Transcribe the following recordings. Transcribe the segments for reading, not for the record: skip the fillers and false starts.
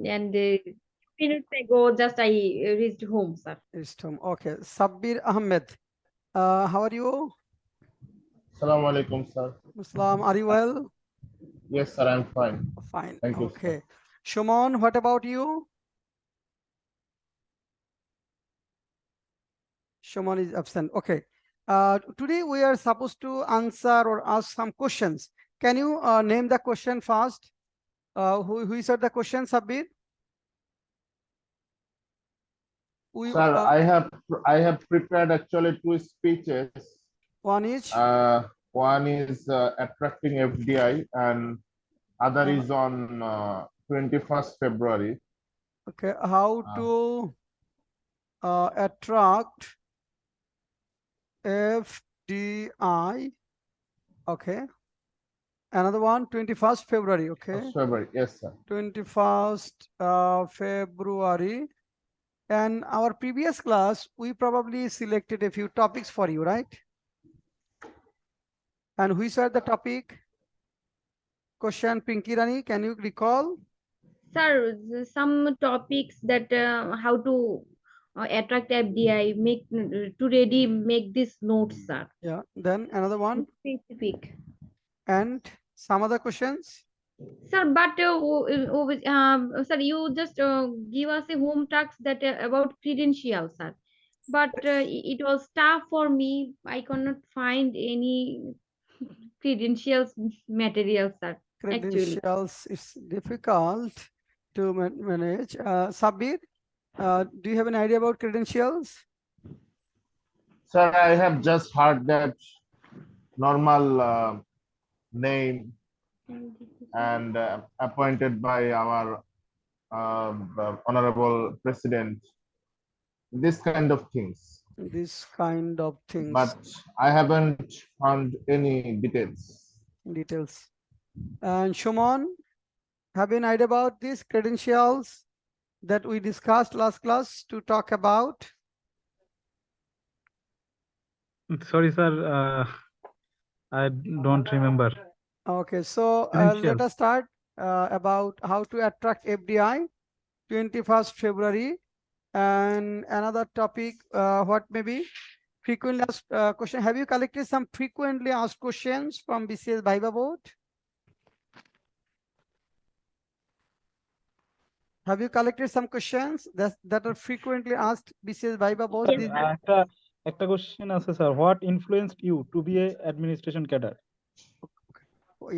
and 2 minutes ago just I reached home, sir. Okay. Sabbir Ahmed, how are you? Assalamu alaikum, sir. Muslim, are you well? Yes, sir, I'm fine. Fine. Thank you, Okay. sir. Shumon, what about you? Shumon is absent. Okay. Today we are supposed to answer or ask some questions. Can you name the question first? Who is the question, Sabbir? Sir, I have prepared actually two speeches. One is One is attracting FDI and other is on 21st February. okay. How to attract FDI. Okay. Another one, 21st February. Okay. February, yes, sir. 21st February. And our previous class, we probably selected a few topics for you, right? And which are the topic? Question, Pinky Rani, can you recall? Sir, some topics that how to attract FDI, make to ready make this notes, sir. Yeah. Then another one. Specific. And some other questions? Sir, but sir, you just give us a home task that about credentials, sir. But it was tough for me. I cannot find any credentials material, sir. Actually, Credentials is difficult to manage. Sabir, do you have an idea about credentials? Sir, I have just heard that normal name and appointed by our honorable president. This kind of things. This kind of things. But I haven't found any details. And Shumon, have you an idea about these credentials that we discussed last class to talk about? Sorry, sir. I don't remember. Okay, so let us start about how to attract FDI, 21st February. And another topic, what may be? Frequently asked question. Have you collected some frequently asked questions from BCS Viva board? Have you collected some questions that are frequently asked BCS Viva board? একটা question আছে sir. What influenced you to be a administration cadre?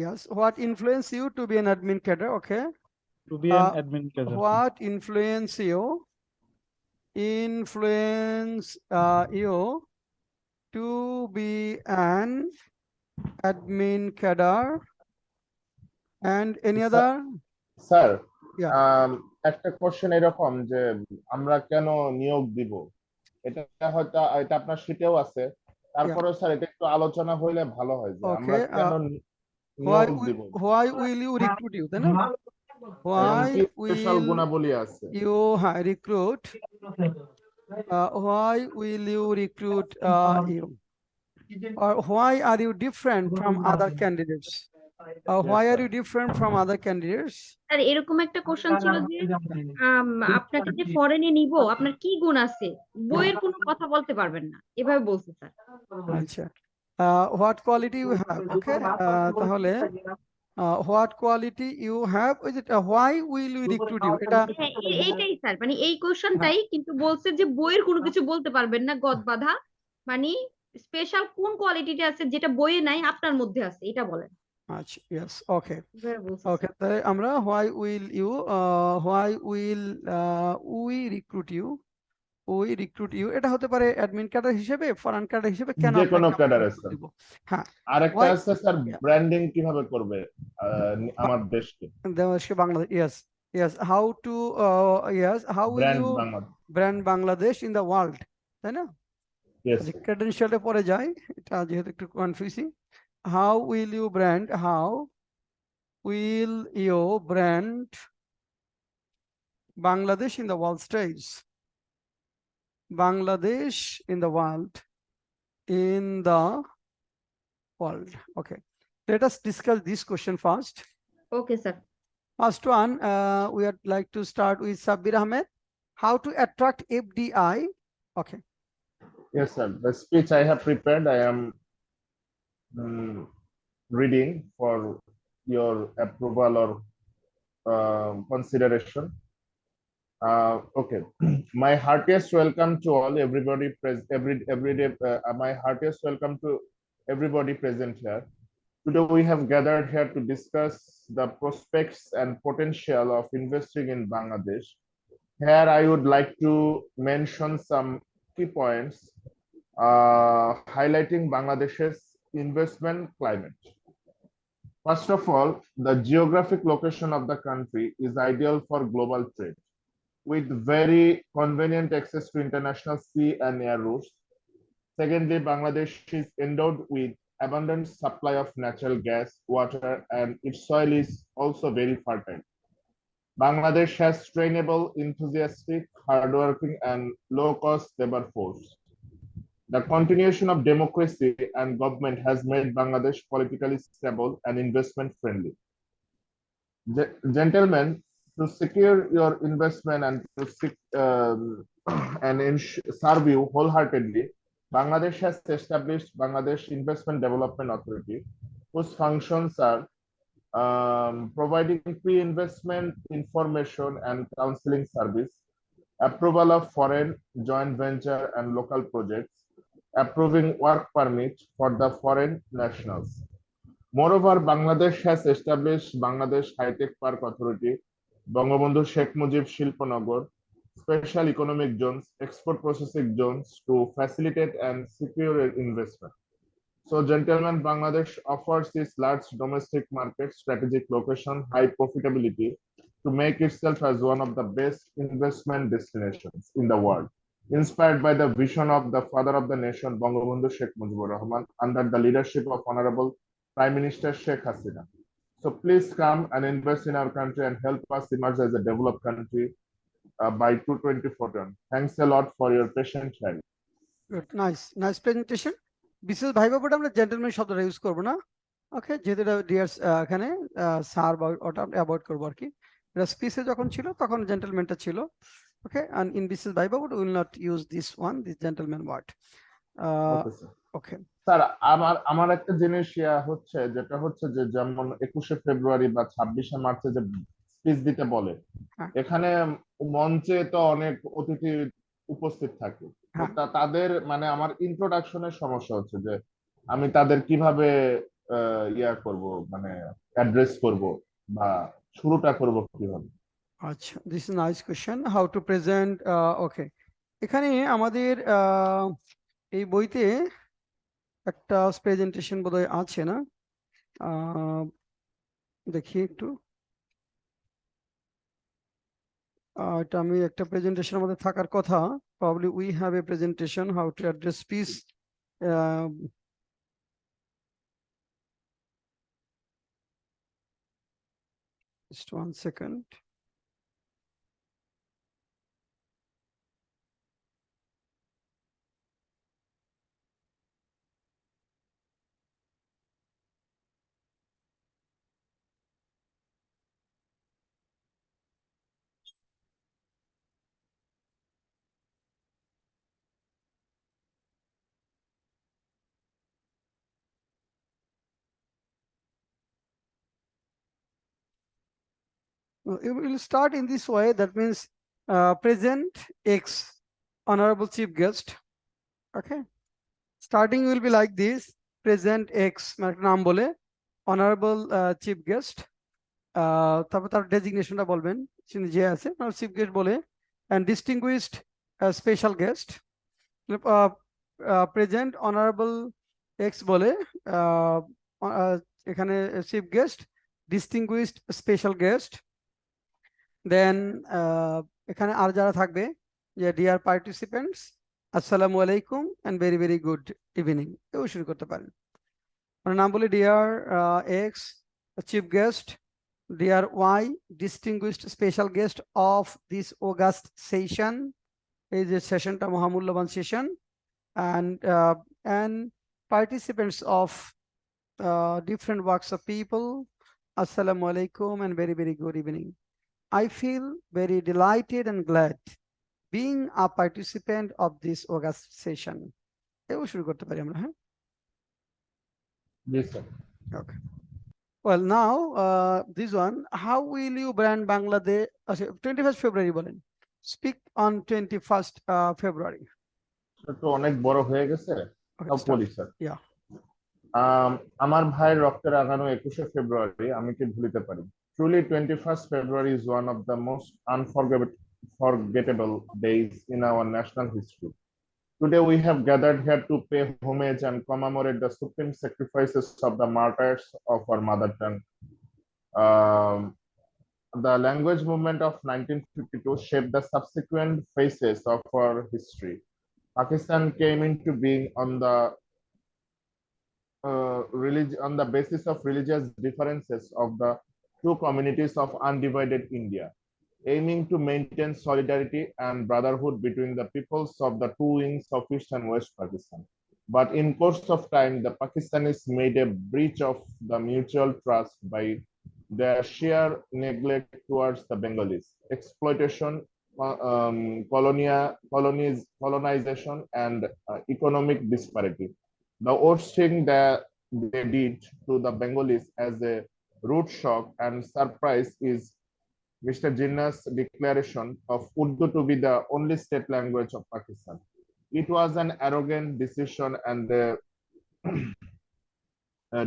Yes. What influenced you to be an admin cadre? Okay. To be an admin cadre. What influenced you? Influence you to be an admin cadre, and any other? Sir, একটা question এরকম যে আমরা কেন নিয়োগ দিব, এটা হয়তো এটা আপনার শীটেও আছে, তারপরে স্যার এটা একটু আলোচনা হইলে ভালো হয় যে আমরা কেন নিয়োগ দিব। Why will you recruit you? তাই না? Why স্পেশাল গুণাবলী আছে you recruit? Why will you recruit you? Or why are you different from other candidates? Why are you different from other candidates? Sir এরকম একটা কোশ্চেন ছিল যে আপনাকে যে ফরেনে নিব, আপনার কি গুণ আছে? বইয়ের কোনো কথা বলতে পারবেন না, এভাবে বলছে স্যার। আচ্ছা, what quality you have? Okay, তাহলে what quality you have? Is it why will we recruit you? এটা এইটাই স্যার, মানে এই কোশ্চেনটাই, কিন্তু বলছে যে বইয়ের কোনো কিছু বলতে পারবেন না, গদ বাঁধা। মানে স্পেশাল কোন কোয়ালিটিটা আছে যেটা বইয়ে নাই আপনার মধ্যে আছে, এটা বলেন। আচ্ছা, yes, okay, okay, তাহলে আমরা why will you we recruit you, we recruit you, এটা হতে পারে অ্যাডমিন ক্যাডার হিসেবে, ফরেন ক্যাডার হিসেবে, কেন যে কোনো ক্যাডার আছে। হ্যাঁ, আরেকটা আছে স্যার, ব্র্যান্ডিং কিভাবে করবে আমার দেশকে, Bangladesh. yes, how to yes, how will you brand Bangladesh in the world, তাই না? ক্রেডেনশিয়ালে পরে যায়, এটা যেহেতু একটু confusing. How will you brand Bangladesh in the world stage? Bangladesh in the world. Okay, let us discuss this question first. Okay, sir. First one, we would like to start with Sabir Ahmed. How to attract FDI? Okay. Yes, sir. The speech I have prepared, I am reading for your approval or consideration. Okay. My heartiest welcome to all everybody every day. My heartiest welcome to everybody present here. Today we have gathered here to discuss the prospects and potential of investing in Bangladesh. Here I would like to mention some key points highlighting Bangladesh's investment climate. First of all, the geographic location of the country is ideal for global trade, with very convenient access to international sea and air routes. Secondly, Bangladesh is endowed with abundant supply of natural gas, water, and its soil is also very fertile. Bangladesh has trainable, enthusiastic, hardworking, and low-cost labor force. The continuation of democracy and government has made Bangladesh politically stable and investment friendly. Gentlemen, to secure your investment and to serve you wholeheartedly, Bangladesh has established Bangladesh Investment Development Authority, whose functions are providing pre-investment information and counseling service, approval of foreign joint venture and local projects, approving work permit for the foreign nationals. Moreover, Bangladesh has established Bangladesh High-Tech Park Authority, Bangabandhu Sheikh Mujib Shilpanagar, special economic zones, export processing zones to facilitate and secure investment. So, gentlemen, Bangladesh offers its large domestic market, strategic location, high profitability to make itself as one of the best investment destinations in the world, inspired by the vision of the father of the nation, Bangabandhu Sheikh Mujibur Rahman, under the leadership of Honorable Prime Minister Sheikh Hasina. So please come and invest in our country and help us emerge as a developed country by 2040. Thanks a lot for your patient hearing. Good, nice presentation. বিশেষ viva বলে আমরা gentleman শব্দটা use করবো না, ওকে, যেহেতু এটা deer এখানে sir বা ওটা আমরা অ্যাভয়েড করবো আর কি। এটা স্পিচে যখন ছিল তখন জেন্টলম্যানটা ছিল, ওকে, and in বিশেষ viva we will not use this one, this gentleman word. Okay sir, আমার একটা জিনিস হচ্ছে, যেটা হচ্ছে যে যেমন 21শে ফেব্রুয়ারি বা 26শে মার্চে যে স্পিচ দিতে বলে, এখানে মঞ্চে তো অনেক অতিথি উপস্থিত থাকে, তাদের মানে আমার ইন্ট্রোডাকশনের সমস্যা হচ্ছে যে আমি তাদের কিভাবে করব, মানে অ্যাড্রেস করব বা শুরুটা করব কিভাবে। আচ্ছা, this is nice question, how to present. Okay, এখানে আমাদের এই বইতে একটা প্রেজেন্টেশন বোধহয় আছে না, দেখি একটু, এটা আমি একটা প্রেজেন্টেশন আমাদের থাকার কথা, probably we have a presentation how to address peace. Just 1 second. It will start in this way, that means present X, honorable chief guest. Okay, starting will be like this, present X নাম বলে honorable chief guest, তারপর তার ডেজিগনেশনটা বলবেন, যে আছে chief guest বলে, and distinguished special guest, present honorable X বলে এখানে chief guest, distinguished special guest, then এখানে আর যারা থাকবে যে ডিয়ার পার্টিসিপেন্টস, আসসালামু আলাইকুম and very very good evening, এও শুরু করতে পারেন। নাম বলি dear X chief guest, dear Y distinguished special guest of this August session, এই যে সেশনটা মহামূল্যবান session, and participants of different walks of people, Assalamu alaikum and very, very good evening. I feel very delighted and glad being a participant of this August session. এও শুরু করতে পারি আমরা, হ্যাঁ? জি sir. Okay. Well, now this one, how will you brand Bangladesh? 21st February বলেন. Speak on 21st February. তো অনেক বড় হয়ে গেছে, Okay, তাও start. বলি স্যার। Yeah. আমার ভাইয়ের রক্তে রাঙানো 21শে ফেব্রুয়ারি আমি কি ভুলিতে পারি? Truly, 21st February is one of the most unforgettable days in our national history. Today, we have gathered here to pay homage and commemorate the supreme sacrifices of the martyrs of our mother tongue. The language movement of 1952 shaped the subsequent phases of our history. Pakistan came into being on the basis of religious differences of the two communities of undivided India, aiming to maintain solidarity and brotherhood between the peoples of the two wings of East and West Pakistan. But in course of time, the Pakistanis made a breach of the mutual trust by their sheer neglect towards the Bengalis, exploitation, colonization, and economic disparity. The worst thing that they did to the Bengalis as a root shock and surprise is Mr. Jinnah's declaration of Urdu to be the only state language of Pakistan. It was an arrogant decision and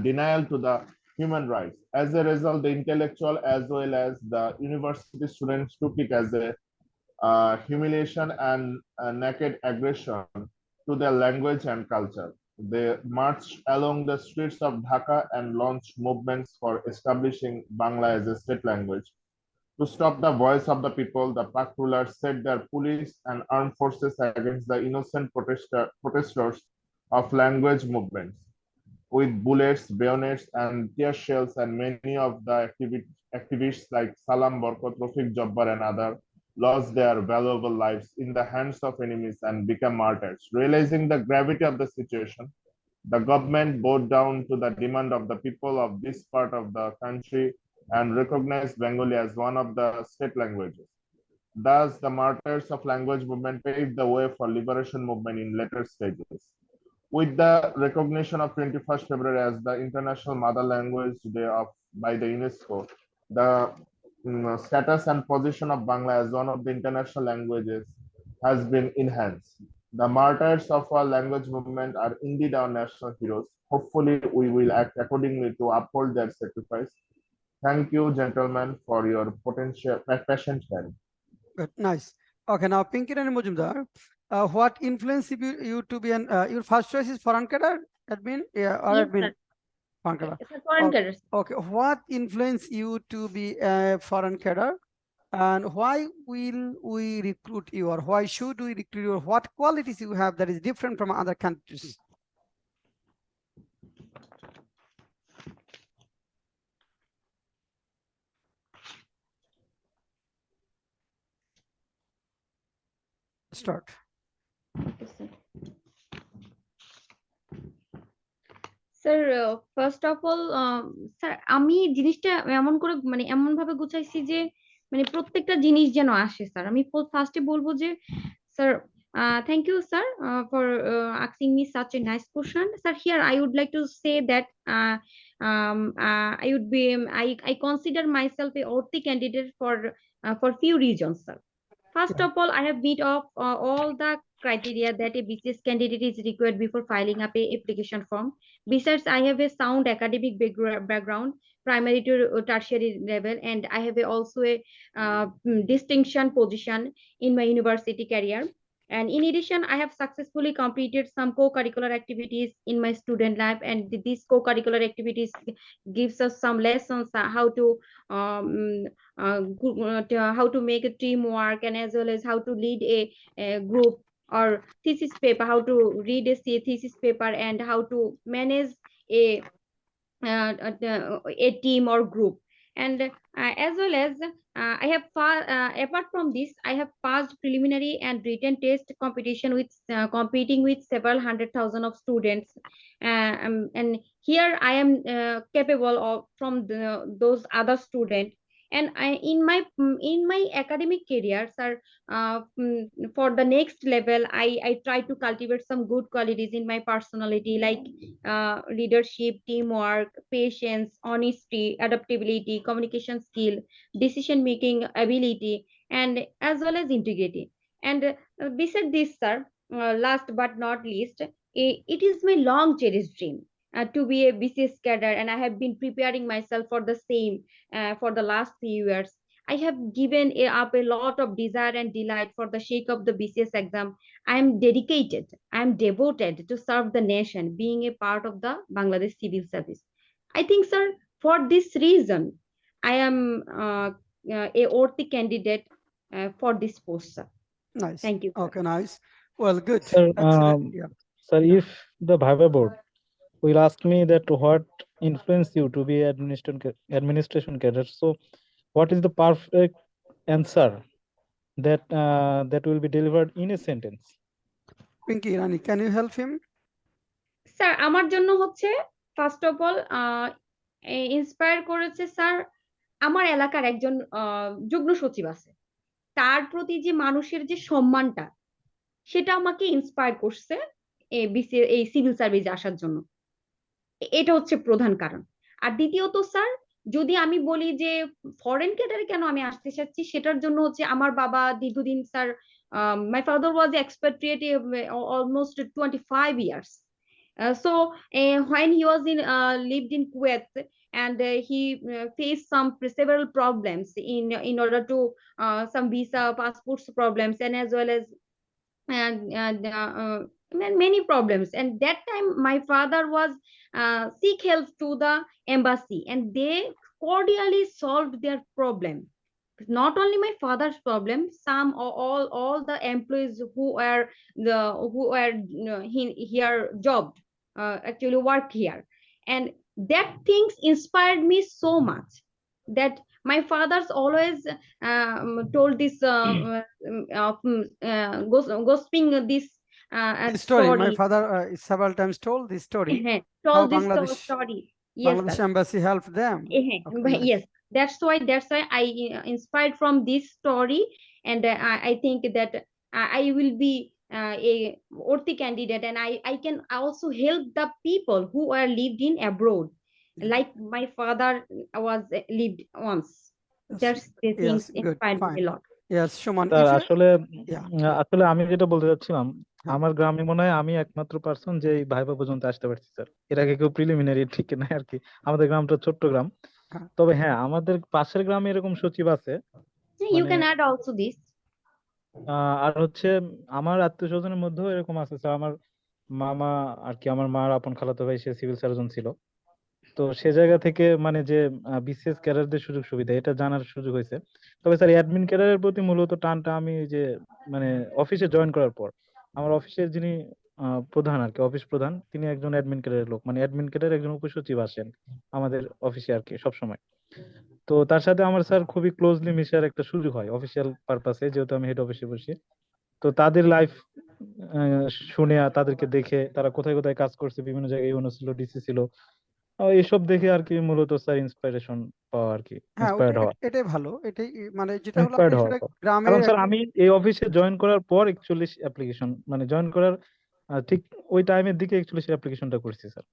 denial to the human rights. As a result, the intellectual as well as the university students took it as a humiliation and naked aggression to their language and culture. They marched along the streets of Dhaka and launched movements for establishing Bangla as a state language. To stop the voice of the people, the Pak rulers set their police and armed forces against the innocent protesters of language movements with bullets, bayonets, and tear shells, and many of the activists like Salam Borkot, Rafiq Jabbar, and others lost their valuable lives in the hands of enemies and became martyrs. Realizing the gravity of the situation, the government bowed down to the demand of the people of this part of the country and recognized Bengali as one of the state languages. Thus, the martyrs of language movement paved the way for liberation movement in later stages. With the recognition of 21st February as the International Mother Language Day by the UNESCO, the status and position of Bangla as one of the international languages has been enhanced. The martyrs of our language movement are indeed our national heroes. Hopefully, we will act accordingly to uphold their sacrifice. Thank you, gentlemen, for your patient hearing. Good, nice. Okay, now Pinky and Mujumdar, what influenced you to be an your first choice is foreign cadre, admin, or Yes, admin? sir. Foreign cadre. It's a foreign cadre. Okay, what influenced you to be a foreign cadre, and why will we recruit you, or why should we recruit you, or what qualities you have that is different from other countries? Start. Sir first of all sir আমি জিনিসটা এমন করে মানে এমন ভাবে গুছাইছি যে মানে প্রত্যেকটা জিনিস যেন আসে স্যার। আমি ফার্স্টে বলবো যে sir thank you sir for asking me such a nice question sir. Here I would like to say that I consider myself a worthy candidate for few reasons sir. First of all, I have met of all the criteria that a BCS candidate is required before filing up a application form. Besides, I have a sound academic background, primary to tertiary level, and I have also a distinction position in my university career. And in addition, I have successfully completed some co-curricular activities in my student life, and these co-curricular activities gives us some lessons how to how to make a teamwork, and as well as how to lead a group or thesis paper, how to read a thesis paper, and how to manage a team or group. And as well as apart from this, I have passed preliminary and written test competition with competing with several hundred thousand of students, and here I am capable of from those other students. And in my academic career, sir, for the next level, I try to cultivate some good qualities in my personality, like leadership, teamwork, patience, honesty, adaptability, communication skill, decision making ability, and as well as integrity. And beside this, sir, last but not least, it is my long cherished dream to be a BCS cadre, and I have been preparing myself for the same for the last few years. I have given up a lot of desire and delight for the sake of the BCS exam. I am dedicated, I am devoted to serve the nation, being a part of the Bangladesh Civil Service. I think, sir, for this reason, I am a worthy candidate for this post, sir. Nice. Thank you, sir. Okay, nice. Well, good. Sir, Excellent. Yeah. sir, if the Viva board will ask me that what influenced you to be administration cadre, so what is the perfect answer that will be delivered in a sentence? Pinky Rani, can you help him? Sir আমার জন্য হচ্ছে first of all inspire করেছে sir আমার এলাকার একজন যুগ্ম সচিব আছে, তার প্রতি যে মানুষের যে সম্মানটা, সেটা আমাকে ইন্সপায়ার করছে এই সিভিল সার্ভিস আসার জন্য। এটা হচ্ছে প্রধান কারণ। আর দ্বিতীয়ত স্যার, যদি আমি বলি যে ফরেন ক্যাডারে কেন আমি আসতে চাচ্ছি, সেটার জন্য হচ্ছে আমার বাবা দীর্ঘদিন sir, my father was এক্সপেট্রিয়েট almost 25 years. So when he was lived in Kuwait, and he faced some several problems in order to some visa passports problems, and as well as many problems. And that time my father was seek help to the embassy, and they cordially solved their problem. Not only my father's problem, some or all the employees who were here jobbed, actually work here. And that things inspired me so much, that my father's always told this gossiping this This story. My story. father several times told this story. How Told this Bangladesh story. Yes, Bangladesh sir. embassy helped them. Okay, nice. Yes, that's why I inspired from this story. And I think that I will be a worthy candidate, and I can also help the people who are lived in abroad, like my father was lived once. Yes, That's the things yes, good, inspired me a fine. lot. Yes, Shuman, sir if you, আসলে yeah, আসলে আমি যেটা বলতে চাচ্ছিলাম, হ্যাঁ। আমার গ্রামে মনে হয় আমি একমাত্র পার্সন যে এই ভাইবা পর্যন্ত আসতে পারছি স্যার। এর আগে কেউ প্রিলিমিনারি ঠিক নাই আর কি। আমাদের গ্রামটা ছোট্ট গ্রাম। হ্যাঁ। তবে হ্যাঁ, আমাদের পাশের গ্রামে এরকম সচিব আছে। You মানে can add also this. আর হচ্ছে আমার আত্মীয় স্বজনের মধ্যেও এরকম আছে স্যার। আমার মামা আর কি, আমার মার আপন খালাতো ভাই, সে সিভিল সার্জন ছিল। তো সে জায়গা থেকে মানে যে বিসিএস ক্যাডারদের সুযোগ সুবিধা এটা জানার সুযোগ হয়েছে। তবে স্যার অ্যাডমিন ক্যাডারের প্রতি মূলত টানটা আমি ওই যে মানে অফিসে জয়েন করার পর, আমার অফিসের যিনি প্রধান আর কি, অফিস প্রধান, তিনি একজন অ্যাডমিন ক্যাডারের লোক। মানে অ্যাডমিন ক্যাডারের একজন উপসচিব আসেন আমাদের অফিসে আর কি সবসময়। তো তার সাথে আমার স্যার খুবই ক্লোজলি মিশার একটা সুযোগ হয় অফিসিয়াল পারপাসে, যেহেতু আমি হেড অফিসে বসি। তো তাদের লাইফ শুনে আর তাদেরকে দেখে, তারা কোথায় কোথায় কাজ করছে, বিভিন্ন জায়গায় ইউনো ছিল, ডিসি ছিল, এইসব দেখে আর কি মূলত স্যার ইন্সপিরেশন পাওয়া আর কি, হ্যাঁ, ইন্সপায়ার্ড হওয়া, এটাই ভালো। এটাই মানে যেটা হলো ইন্সপায়ার্ড আপনি হওয়া। আসলে গ্রামের কারণ স্যার আমি এই অফিসে জয়েন করার পর 41 অ্যাপ্লিকেশন, মানে জয়েন করার ঠিক ওই টাইমের দিকে 41 অ্যাপ্লিকেশনটা করছি স্যার,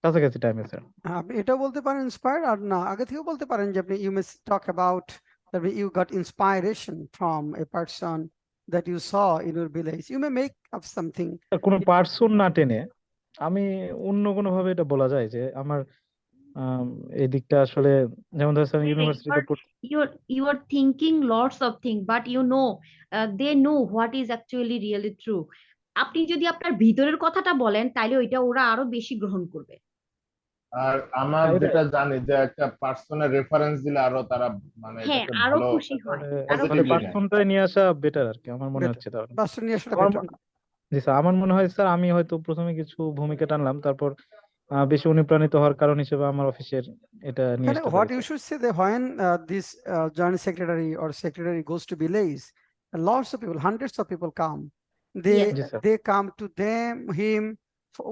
কাছাকাছি টাইমে স্যার। আপনি এটাও বলতে পারেন ইন্সপায়ার্ড, আর না আগে থেকেও বলতে পারেন যে আপনি you may talk about that you got inspiration from a person that you saw in your village. You may make up something. কোনো পার্সন না টেনে আমি অন্য কোনো ভাবে এটা বলা যায় যে আমার এই দিকটা আসলে, যেমন ধর স্যার ইউনিভার্সিটিতে You are thinking lots of things, but they know what is actually really true. আপনি যদি আপনার ভিতরের কথাটা বলেন, তাহলে ওইটা ওরা আরো বেশি গ্রহণ করবে। আর আমার যেটা জানি যে একটা পার্সনের রেফারেন্স দিলে আরো তারা মানে হ্যাঁ, এটাকে আরো ভালো খুশি হয়, আরো পজিটিভলি নেয়। পার্সনটাই নিয়ে আসা বেটার আর কি, আমার মনে হচ্ছে। তাহলে পার্সন নিয়ে আসাটা আমার better। জি স্যার, আমার মনে হয় স্যার আমি হয়তো প্রথমে কিছু ভূমিকা টানলাম, তারপর বেশি অনুপ্রাণিত হওয়ার কারণ হিসেবে আমার অফিসের এটা নিয়ে আসতে পারি What you should say that when this joint secretary or secretary goes to village, lots of people, hundreds of people come. Yes, G sir They come to him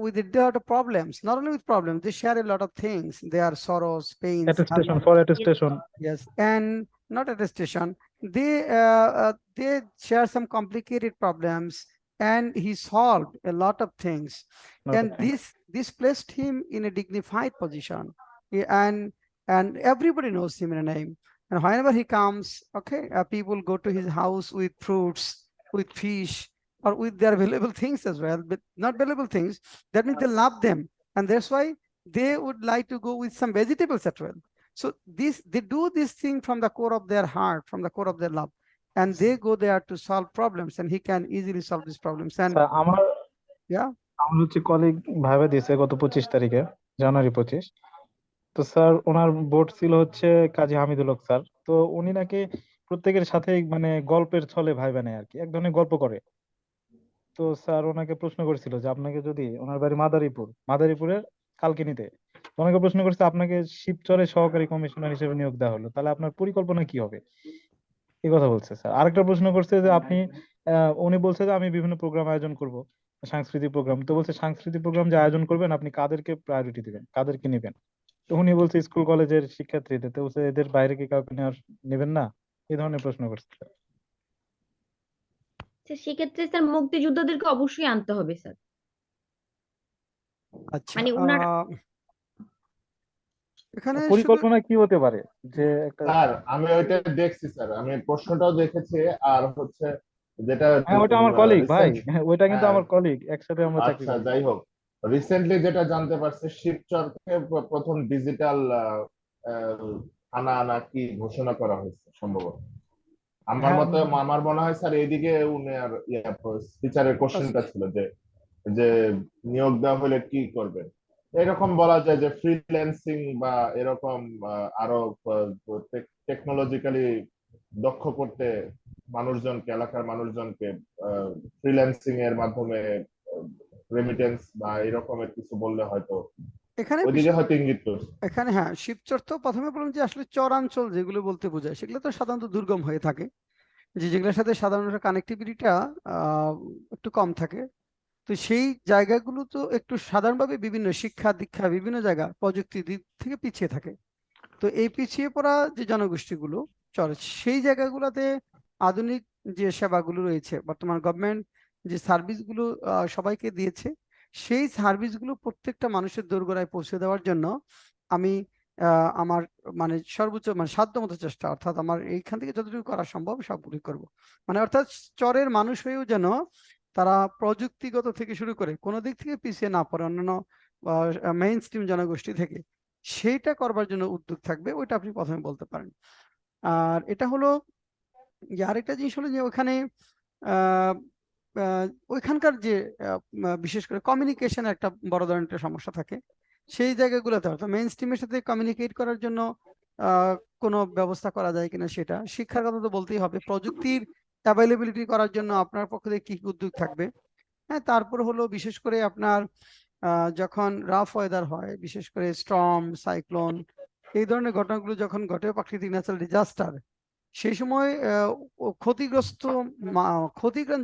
with a lot of problems. Not only with problems, they share a lot of things. Their sorrows, pains, attestation for yes, attestation yes, and not at a station. They share some complicated problems, and he solved a lot of things. And this placed him in a dignified position. And everybody knows him in a name. And whenever he comes, okay, people go to his house with fruits, with fish, or with their valuable things as well, but not valuable things. That means they love them, and that's why they would like to go with some vegetables as well. So they do this thing from the core of their heart, from the core of their love, and they go there to solve problems, and he can easily solve these problems. And আমার yeah, আমার হচ্ছে colleague viva দিয়েছে গত 25 তারিখে, জানুয়ারি 25। তো sir ওনার board ছিল হচ্ছে কাজী হামিদুল হক sir. তো উনি নাকি প্রত্যেকের সাথে মানে গল্পের ছলে ভাইবা নেয় আর কি, এক ধরনের গল্প করে। তো স্যার ওনাকে প্রশ্ন করেছিল যে আপনাকে যদি, ওনার বাড়ি মাদারীপুরের কালকিনিতে, তো ওনাকে প্রশ্ন করছে আপনাকে শিবচরে সহকারী কমিশনার হিসেবে নিয়োগ দেওয়া হলো, তাহলে আপনার পরিকল্পনা কি হবে, এই কথা বলছে স্যার। আরেকটা প্রশ্ন করছে যে আপনি উনি বলছে যে আমি বিভিন্ন প্রোগ্রাম আয়োজন করব, সাংস্কৃতিক প্রোগ্রাম। তো বলছে সাংস্কৃতিক প্রোগ্রাম যে আয়োজন করবেন আপনি কাদেরকে প্রায়োরিটি দিবেন, কাদেরকে নেবেন। তো উনি বলছে স্কুল কলেজের শিক্ষার্থীদের। তো বলছে এদের বাইরে কি কাউকে নেবেন না, এই ধরনের প্রশ্ন করছে। সেক্ষেত্রে স্যার মুক্তিযোদ্ধাদেরকে অবশ্যই আনতে হবে স্যার। আচ্ছা, মানে ওনার এখানে শুধু পরিকল্পনা কি হতে পারে যে একটা। স্যার আমি ওইটা দেখছি স্যার, আমি প্রশ্নটাও দেখেছি। আর হচ্ছে যেটা হ্যাঁ ওটা আমার কলিগ ভাই, রিসেন্ট, হ্যাঁ ওইটা কিন্তু হ্যাঁ আমার কলিগ, একসাথে আমরা চাকরি আচ্ছা করি। যাই হোক, রিসেন্টলি যেটা জানতে পারছি শিবচরকে প্রথম ডিজিটাল থানা আনা কি ঘোষণা করা হয়েছে সম্ভবত। আমার হ্যাঁ মতে আমার মনে হয় স্যার এইদিকে উনি আর টিচারের কোশ্চেনটা ছিল যে যে নিয়োগ দেওয়া হলে কি করবেন। এরকম বলা যায় যে ফ্রিল্যান্সিং বা এরকম আরো টেকনোলজিক্যালি দক্ষ করতে মানুষজনকে, এলাকার মানুষজনকে ফ্রিল্যান্সিং এর মাধ্যমে রেমিটেন্স বা এরকমের কিছু বললে হয়তো এখানে ওইদিকে হয়তো ইঙ্গিত করছে। এখানে হ্যাঁ, শিবচর তো প্রথমে বললাম যে আসলে চরাঞ্চল যেগুলো বলতে বোঝায় সেগুলো তো সাধারণত দুর্গম হয়ে থাকে, যেগুলোর সাথে সাধারণত কানেক্টিভিটিটা একটু কম থাকে। তো সেই জায়গাগুলো তো একটু সাধারণভাবে বিভিন্ন শিক্ষা দীক্ষা বিভিন্ন জায়গা প্রযুক্তি দিক থেকে পিছিয়ে থাকে। তো এই পিছিয়ে পড়া যে জনগোষ্ঠীগুলো চলে সেই জায়গাগুলোতে আধুনিক যে সেবাগুলো রয়েছে, বর্তমান গভর্নমেন্ট যে সার্ভিসগুলো সবাইকে দিয়েছে, সেই সার্ভিসগুলো প্রত্যেকটা মানুষের দোরগোড়ায় পৌঁছে দেওয়ার জন্য আমি আমার মানে সর্বোচ্চ মানে সাধ্যমতো চেষ্টা, অর্থাৎ আমার এইখান থেকে যতটুকু করা সম্ভব সবগুলি করব। মানে অর্থাৎ চরের মানুষ হয়েও যেন তারা প্রযুক্তিগত থেকে শুরু করে কোনো দিক থেকে পিছিয়ে না পড়ে অন্যান্য মেইন স্ট্রিম জনগোষ্ঠী থেকে, সেইটা করবার জন্য উদ্যোগ থাকবে। ওইটা আপনি প্রথমে বলতে পারেন। আর এটা হলো যে আরেকটা জিনিস হলো যে ওখানে আহ ওইখানকার যে বিশেষ করে কমিউনিকেশন একটা বড় ধরনের একটা সমস্যা থাকে সেই জায়গাগুলোতে, অর্থাৎ মেইন স্ট্রিমের সাথে কমিউনিকেট করার জন্য কোনো ব্যবস্থা করা যায় কিনা সেটা। শিক্ষার কথা তো বলতেই হবে, প্রযুক্তির অ্যাভেলেবিলিটি করার জন্য আপনার পক্ষ থেকে কি উদ্যোগ থাকবে। হ্যাঁ, তারপর হলো বিশেষ করে আপনার যখন রাফ ওয়েদার হয়, বিশেষ করে স্টর্ম, সাইক্লোন, এই ধরনের ঘটনাগুলো যখন ঘটে, প্রাকৃতিক ন্যাচারাল ডিজাস্টার, সেই সময় ক্ষতিগ্রস্ত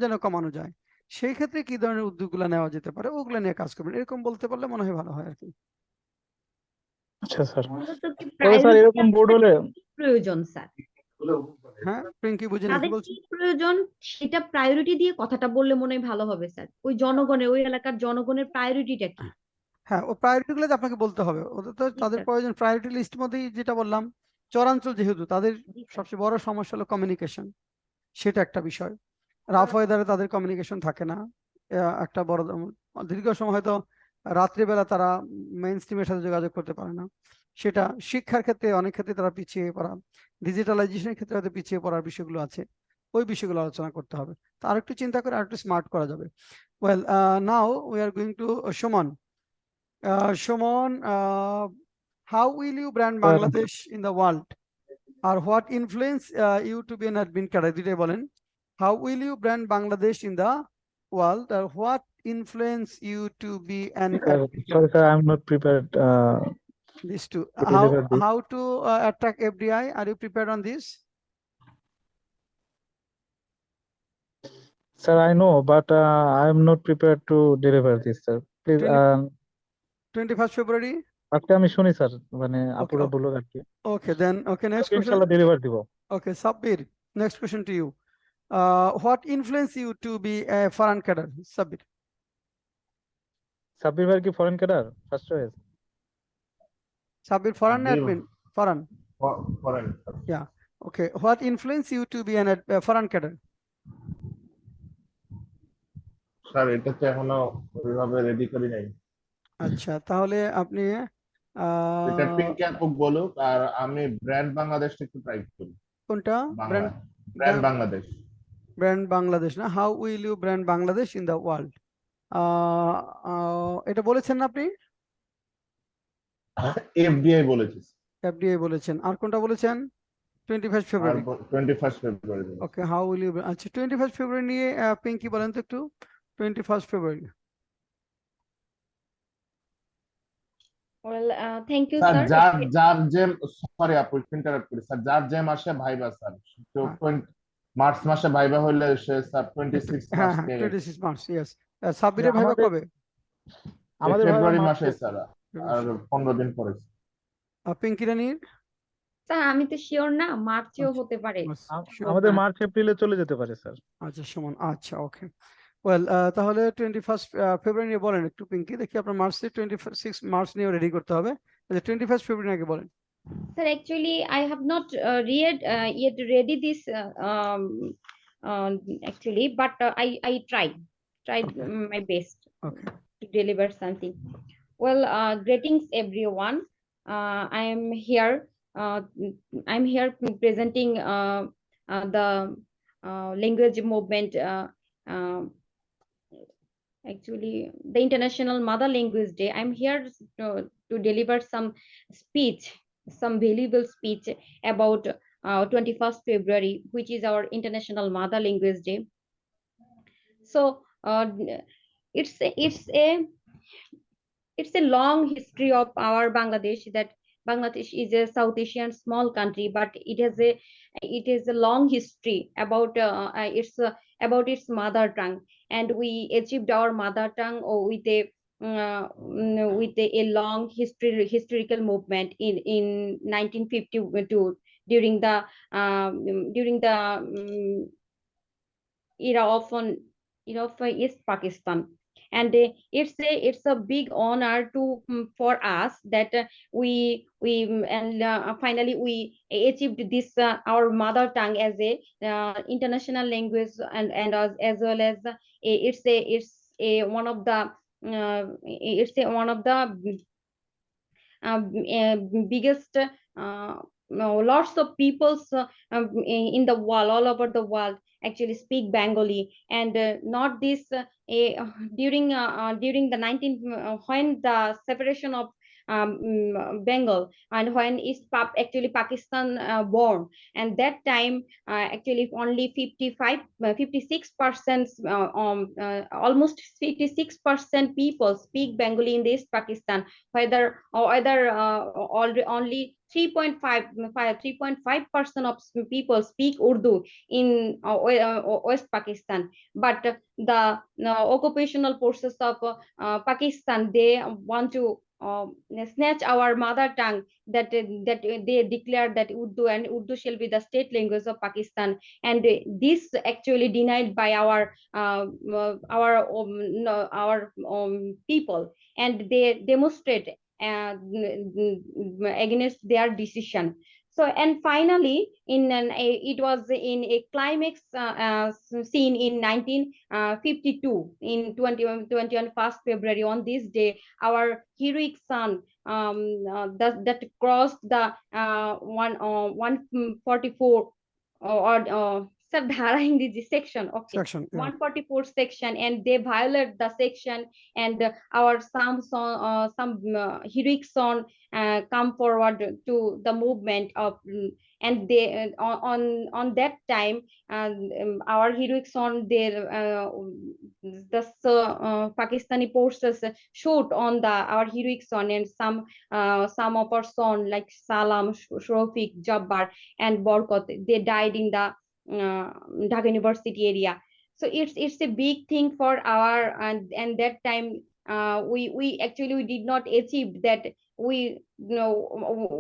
যেন কমানো যায়, সেই ক্ষেত্রে কি ধরনের উদ্যোগগুলো নেওয়া যেতে পারে ওগুলো নিয়ে কাজ করবেন, এরকম বলতে পারলে মনে হয় ভালো হয় আর কি। আচ্ছা স্যার, মূলত কি তবে স্যার এরকম বোর্ড হলে প্রয়োজন স্যার, হ্যাঁ, পিঙ্কি বুঝিনি কি তাদের বলছি। কি প্রয়োজন সেটা প্রায়োরিটি দিয়ে কথাটা বললে মনে হয় ভালো হবে স্যার। ওই জনগণের, ওই এলাকার জনগণের প্রায়োরিটিটা কি? হ্যাঁ, ও প্রায়োরিটি গুলো আপনাকে বলতে হবে, ওদের তো জি তাদের স্যার, প্রয়োজন প্রায়োরিটি লিস্ট মধ্যেই যেটা বললাম, চরাঞ্চল যেহেতু তাদের জি স্যার। সবচেয়ে বড় সমস্যা হলো কমিউনিকেশন, সেটা একটা বিষয়। রাফ ওয়েদারে তাদের কমিউনিকেশন থাকে না, একটা বড় দীর্ঘ সময় হয়তো রাত্রিবেলা তারা মেইন স্ট্রিমের সাথে যোগাযোগ করতে পারে না। সেটা শিক্ষার ক্ষেত্রে অনেক ক্ষেত্রে তারা পিছিয়ে পড়া, ডিজিটালাইজেশনের ক্ষেত্রে হয়তো পিছিয়ে পড়ার বিষয়গুলো আছে, ওই বিষয়গুলো আলোচনা করতে হবে। তো আরেকটু চিন্তা করে আরেকটু স্মার্ট করা যাবে। Well, now we are going to Suman. Shomon, how will you brand sir Bangladesh in the world? Or what influence you to be an admin category? How will you brand Bangladesh in the world? Or what influenced you to be an Sorry, sir, I'm not prepared. These two. To deliver this. How to attract FDI? Are you prepared on this? Sir, I know, but I am not prepared to deliver this, sir. Please. 21st February. আজকে আমি শুনি sir, মানে আপুরা বলুক আর কি। Okay, then okay. Next question. ইনশাআল্লাহ deliver দিব। Okay, Sabir. Next question to you. What influenced you to be a foreign cadre, Sabir? Sabbir ভাই কি foreign cadre first choice? Sabir, foreign admin, foreign. Foreign. Yeah. Okay. What influenced you to be a foreign cadre? Sir এটা তো এখনো ওইভাবে ready করি নাই। আচ্ছা, তাহলে আপনি এটা পিঙ্কি আপু বলুক, আর আমি ব্র্যান্ড বাংলাদেশটা একটু ট্রাই করি। কোনটা? ব্র্যান্ড বাংলাদেশ। ব্র্যান্ড বাংলাদেশ না? How will you brand Bangladesh in the world? এটা বলেছেন না আপনি? এফডিআই বলেছি। এফডিআই বলেছেন। আর কোনটা বলেছেন? 21st February. 21st February. Okay, how will you, আচ্ছা 21st ফেব্রুয়ারি নিয়ে পিঙ্কি বলেন তো একটু। 21st February. Well, thank you, sir sir. যার যে, সরি আপু ইন্টারাপ্ট করি স্যার, যার যে মাসে ভাইবা স্যার, তো মার্চ মাসে ভাইবা হইলে সে স্যার 26 মার্চ পেয়ে গেছে। 26 মার্চ, ইয়েস। সাব্বিরের ভাইবা কবে? আমাদের ফেব্রুয়ারি মাসে স্যার, আর 15 দিন পরে। পিঙ্কি রানী? স্যার আমি তো শিওর না, মার্চেও হতে পারে। আমাদের মার্চ এপ্রিলে চলে যেতে পারে স্যার। আচ্ছা সমান, আচ্ছা ওকে। ওয়েল, তাহলে 21st ফেব্রুয়ারি নিয়ে বলেন একটু পিঙ্কি, দেখি আপনার মার্চে 26 মার্চ নিয়ে রেডি করতে হবে। আচ্ছা 21st ফেব্রুয়ারি আগে বলেন। Sir, actually, I have not yet ready this actually, but I tried Okay. my best Okay. to deliver something. Well, greetings everyone. I am here. I'm here presenting the language movement. Actually, the International Mother Language Day. I'm here to deliver some speech, some valuable speech about 21st February, which is our International Mother Language Day. So it's a long history of our Bangladesh, that Bangladesh is a South Asian small country, but it has a long history about its mother tongue, and we achieved our mother tongue with a long historical movement in 1952 during the era of East Pakistan. And it's a big honor to for us that finally we achieved this our mother tongue as a international language, and as well as it's a one of the biggest lots of peoples in the world, all over the world, actually speak Bengali. And not this during the 19 when the separation of Bengal, and when actually Pakistan born, and that time actually only 56% almost 56% people speak Bengali in the East Pakistan, whether only 3.5% of people speak Urdu in West Pakistan. But the occupational forces of Pakistan, they want to snatch our mother tongue, that they declare that Urdu shall be the state language of Pakistan. And this actually denied by our people, and they demonstrate against their decision. So, and finally it was in a climax scene in 1952 in 21st February. On this day, our heroic son that crossed the 144 or sir, dhara Hindi section, okay, Section, yeah. 144 section, and they violate the section, and our some song, some heroic song come forward to the movement of, and they on that time, our heroic song, their the Pakistani forces shoot on the our heroic song, and some of our song like Salam, Shrofiq, Jabbar, and Borkot, they died in the Dhaka University area. So it's a big thing for our, and that time we actually we did not achieve that, we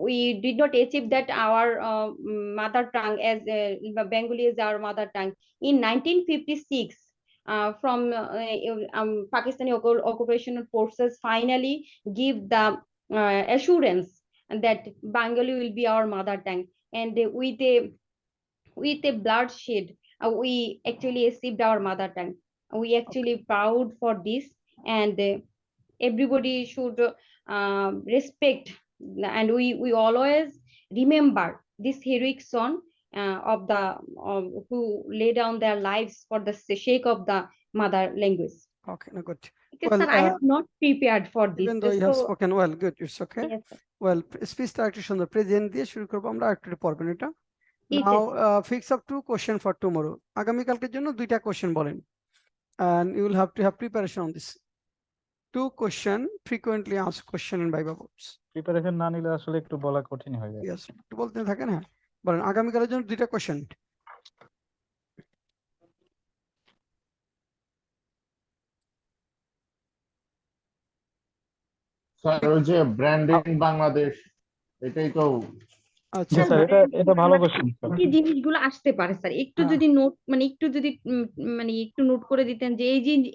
we did not achieve that our mother tongue as Bengali is our mother tongue in 1956. From Pakistani occupation forces finally give the assurance that Bengali will be our mother tongue, and with a bloodshed, we actually achieved our mother tongue. We actually proud for this, and everybody should respect, and we always remember this heroic son of the who lay down their lives for the sake of the mother language. Okay, no, good. Because sir, I have not prepared for this. Even though you have spoken well, good, it's okay. Yes, sir. Well, speech টা একটু সুন্দর present দিয়ে শুরু করব আমরা, একটু পড়বেন এটা। Now fix up 2 question for tomorrow. আগামী কালকের জন্য 2টা কোশ্চেন বলেন, and you will have to have preparation on this. 2 question frequently asked question in Viva boards. Preparation না নিলে আসলে একটু বলা কঠিন হয়ে যায়। Yes, একটু বলতে থাকেন। হ্যাঁ, বলেন আগামী কালের জন্য 2টা কোশ্চেন। স্যার ওই যে ব্র্যান্ডিং বাংলাদেশ, এটাই তো। আচ্ছা স্যার এটা ভালো কোশ্চেন স্যার। কি জিনিসগুলো আসতে পারে স্যার, একটু যদি নোট মানে একটু যদি মানে একটু নোট করে দিতেন যে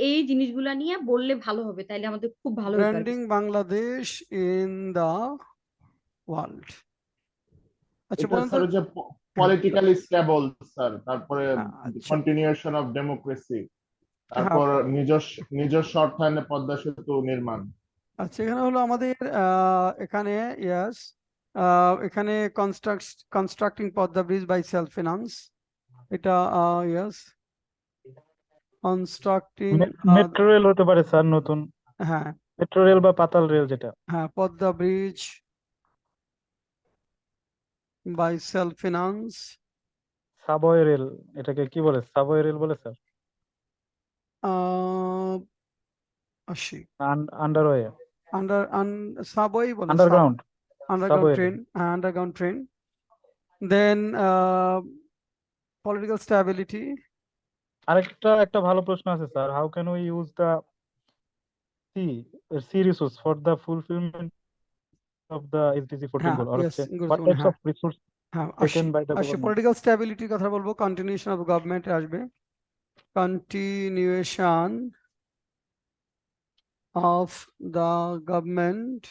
এই জিনিসগুলো নিয়ে বললে ভালো হবে, তাইলে আমাদের খুব ভালো হতো। Branding Bangladesh in the world. আচ্ছা বলেন তো, স্যার যে পলিটিক্যালি স্টেবল স্যার, তারপরে কন্টিনিউশন অফ ডেমোক্রেসি, তারপর নিজস্ব অর্থায়নে পদ্মা সেতু নির্মাণ। আচ্ছা এখানে হলো আমাদের এখানে ইয়েস, এখানে constructing Padma bridge by self finance, এটা ইয়েস কনস্ট্রাক্টিং মেট্রো রেল হতে পারে স্যার, নতুন। হ্যাঁ, মেট্রো রেল বা পাতাল রেল যেটা। হ্যাঁ, Padma bridge by self finance. Subway rail, এটাকে কি বলে, সাবওয়ে রেল বলে স্যার? আন্ডারওয়ে, সাবওয়ে বলে, underground, underground train, underground train. Then political stability. একটা ভালো প্রশ্ন আছে sir, how can we use the sea resource for the fulfilment of the SDG 14 goal, or হচ্ছে what types of resource taken by the government. Political স্ট্যাবিলিটির কথা বলবো, continuation of government আসবে, continuation of the government,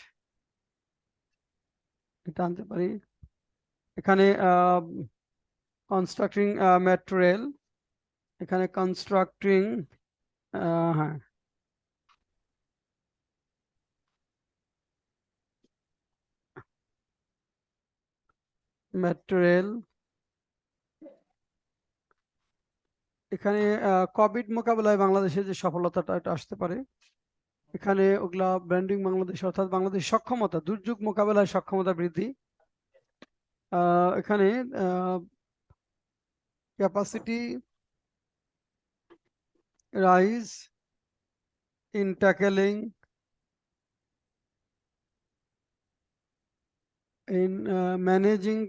এটা আনতে পারি। এখানে constructing metro rail, এখানে কনস্ট্রাক্টিং হ্যাঁ মেট্রো রেল, এখানে কোভিড মোকাবেলায় বাংলাদেশের যে সফলতাটা এটা আসতে পারে, এখানে ওগুলা ব্র্যান্ডিং বাংলাদেশ অর্থাৎ বাংলাদেশ সক্ষমতা, দুর্যোগ মোকাবেলায় সক্ষমতা বৃদ্ধি, এখানে capacity rise in tackling in managing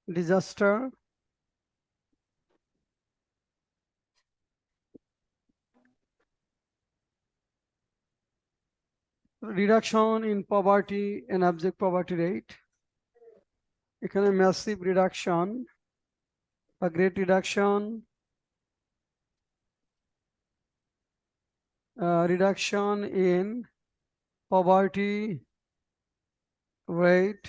disaster, reduction in poverty and abject poverty rate, এখানে massive reduction, a great reduction, reduction in poverty rate,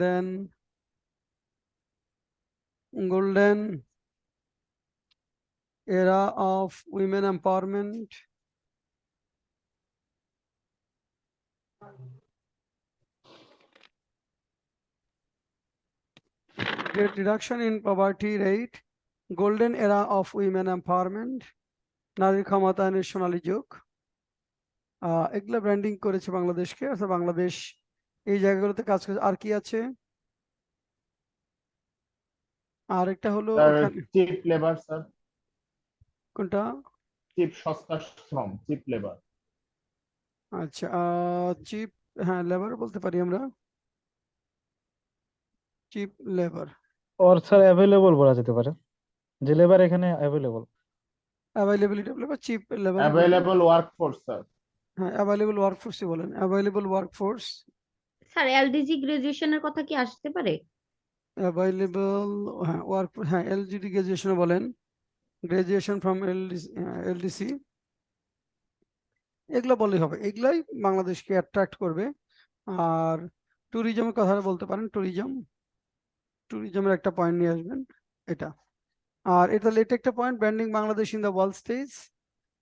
then golden era of women empowerment, great reduction in poverty rate, golden era of women empowerment, নারীর ক্ষমতায়নের সোনালী যুগ। এগুলা branding করেছে বাংলাদেশকে, অর্থাৎ বাংলাদেশ এই জায়গাগুলোতে কাজ করেছে। আর কি আছে? আর একটা হলো চিপ লেবার স্যার। কোনটা? চিপ, সস্তা শ্রম, চিপ লেবার। আচ্ছা, চিপ, হ্যাঁ লেবার বলতে পারি আমরা, চিপ লেবার। ওর স্যার অ্যাভেলেবল বলা যেতে পারে, যে লেবার এখানে available. Availability of labour, cheap labour, available workforce sir. হ্যাঁ অ্যাভেলেবল ওয়ার্কফোর্সই বলেন, অ্যাভেলেবল ওয়ার্কফোর্স। স্যার এলডিজি গ্রাজুয়েশনের কথা কি আসতে পারে? অ্যাভেলেবল, হ্যাঁ ওয়ার্কফোর্স, হ্যাঁ এলজিডি গ্রাজুয়েশন বলেন, গ্রাজুয়েশন ফ্রম এলডিসি, এগুলো বললেই হবে। এগুলাই বাংলাদেশকে অ্যাট্রাক্ট করবে। আর ট্যুরিজমের কথা বলতে পারেন, ট্যুরিজমের একটা পয়েন্ট নিয়ে আসবেন এটা। আর এটা লেট একটা point, branding Bangladesh in the world stage.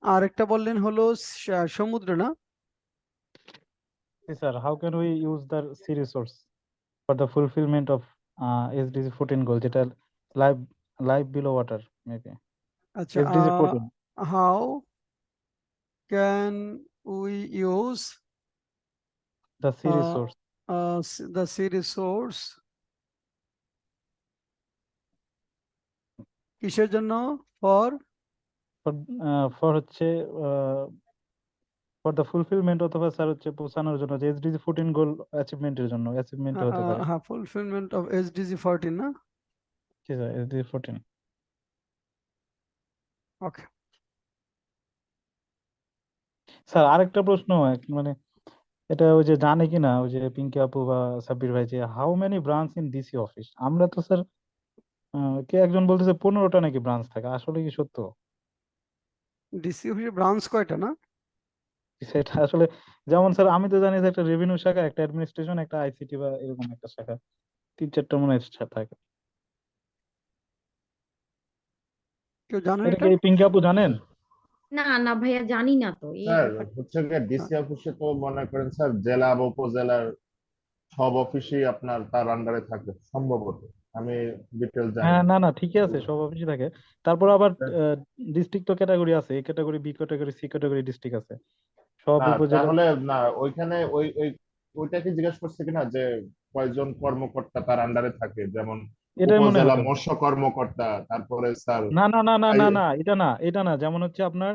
আর একটা বললেন হলো সমুদ্র, না? Sir how can we use the sea resource for the fulfilment of SDG 14 goal, যেটা live live below water maybe. আচ্ছা, SDG 14 how can we use the sea resource the sea resource কিসের জন্য? ফর ফর হচ্ছে for the fulfilment, অথবা sir হচ্ছে পৌঁছানোর জন্য, যে এসডিজি 14 গোল অ্যাচিভমেন্টের জন্য, অ্যাচিভমেন্ট হতে পারে। হ্যাঁ ফুলফিলমেন্ট অফ এসডিজি 14, না? ঠিক আছে, এসডিজি 14। ওকে স্যার আরেকটা প্রশ্ন, মানে এটা ওই যে জানে কিনা ওই যে পিঙ্কি আপু বা সাব্বির ভাই, যে how many branch in DC office? আমরা তো স্যার কে একজন বলতেছে 15টা নাকি ব্রাঞ্চ থাকে, আসলে কি সত্য? ডিসি অফিসে ব্রাঞ্চ কয়টা, না? সেটা আসলে, যেমন স্যার আমি তো জানি যে একটা রেভিনিউ শাখা, একটা অ্যাডমিনিস্ট্রেশন, একটা আইসিটি বা এরকম একটা শাখা, 3-4টা মনে হয় থাকে। কেউ জানেন এটা এটা? কি পিঙ্কি আপু জানেন? না না ভাইয়া, জানি না তো এই স্যার ব্যাপারটা। হচ্ছে গিয়ে ডিসি অফিসে তো মনে করেন স্যার জেলা বা উপজেলার সব অফিসই আপনার তার আন্ডারে থাকে সম্ভবত, আমি ডিটেল জানি হ্যাঁ, না। না না ঠিকই আছে, সব অফিসই থাকে। তারপর আবার ডিস্ট্রিক্ট তো ক্যাটাগরি আছে, A category, B category, C category district আছে, সব না উপজেলা। তাহলে না, ওইখানে ওই ওই ওইটাকে জিজ্ঞেস করছে কিনা যে কয়জন কর্মকর্তা তার আন্ডারে থাকে, যেমন এটাই মনে উপজেলা হবে। মৎস্য কর্মকর্তা, তারপরে স্যার না না না না না না, এটা না, যেমন হচ্ছে আপনার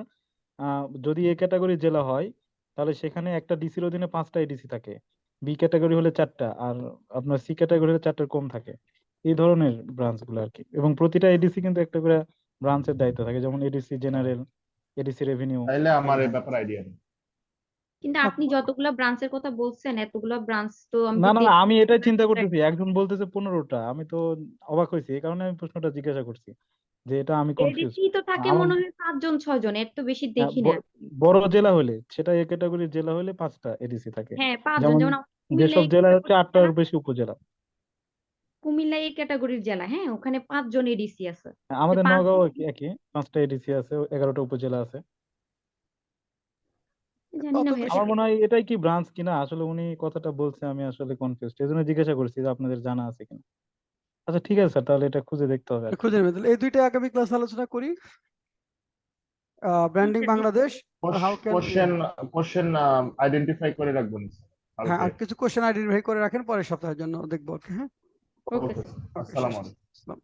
যদি এ ক্যাটাগরি জেলা হয়, তাহলে সেখানে একটা ডিসির অধীনে 5টা এডিসি থাকে, বি ক্যাটাগরি হলে 4টা, আর আপনার সি ক্যাটাগরি হলে 4টার কম থাকে। এই ধরনের ব্রাঞ্চ গুলো আর কি, এবং প্রতিটা এডিসি কিন্তু একটা করে ব্রাঞ্চের দায়িত্ব থাকে, যেমন এডিসি জেনারেল, এডিসি রেভিনিউ, তাইলে এই আমার এই ধরনের। ব্যাপারে আইডিয়া নেই। কিন্তু আপনি যতগুলা ব্রাঞ্চের কথা বলছেন, এতগুলা ব্রাঞ্চ তো আমি না তো না না, দেখি। আমি এটাই চিন্তা করতেছি, একজন বলতেছে 15টা, আমি তো অবাক হয়েছি, এই কারণে আমি প্রশ্নটা জিজ্ঞাসা করছি, যে এটা আমি কনফিউজ। এডিসি তো থাকে আমার মনে হয় 5 জন 6 জন, এর তো বেশি হ্যাঁ, দেখি না। বড় জেলা হলে, সেটা এ ক্যাটাগরির জেলা হলে 5টা এডিসি থাকে। হ্যাঁ 5 জন, যেমন যেমন আমাদের কুমিল্লা যেসব এই জেলায় হচ্ছে ক্যাটাগরির 8টার জেলা, বেশি উপজেলা। কুমিল্লা এই ক্যাটাগরির জেলা, হ্যাঁ ওখানে 5 জন এডিসি আছে। হ্যাঁ, তো আমাদের 5 জন, নগাঁও একই, 5টা এডিসি আছে, 11টা উপজেলা আছে। জানি অত না ভাইয়া বেশি আমার সঠিক। মনে হয় এটাই কি ব্রাঞ্চ কিনা, আসলে উনি কথাটা বলছে, আমি আসলে কনফিউজ, এই জন্য জিজ্ঞাসা করছি যে আপনাদের জানা আছে কিনা। আচ্ছা ঠিক আছে স্যার, তাহলে এটা খুঁজে দেখতে হবে আর কি। খুঁজে নেবেন। তাহলে এই দুইটা আগামী ক্লাস আলোচনা করি, branding Bangladesh, how can. Question question identify করে রাখবেন স্যার হ্যাঁ, কালকে। আর কিছু কোশ্চেন আইডেন্টিফাই করে রাখেন, পরের সপ্তাহের জন্য দেখবো। ওকে, হ্যাঁ। ওকে ওকে, ওকে, শেষ। আসসালামু আলাইকুম। আসসালাম।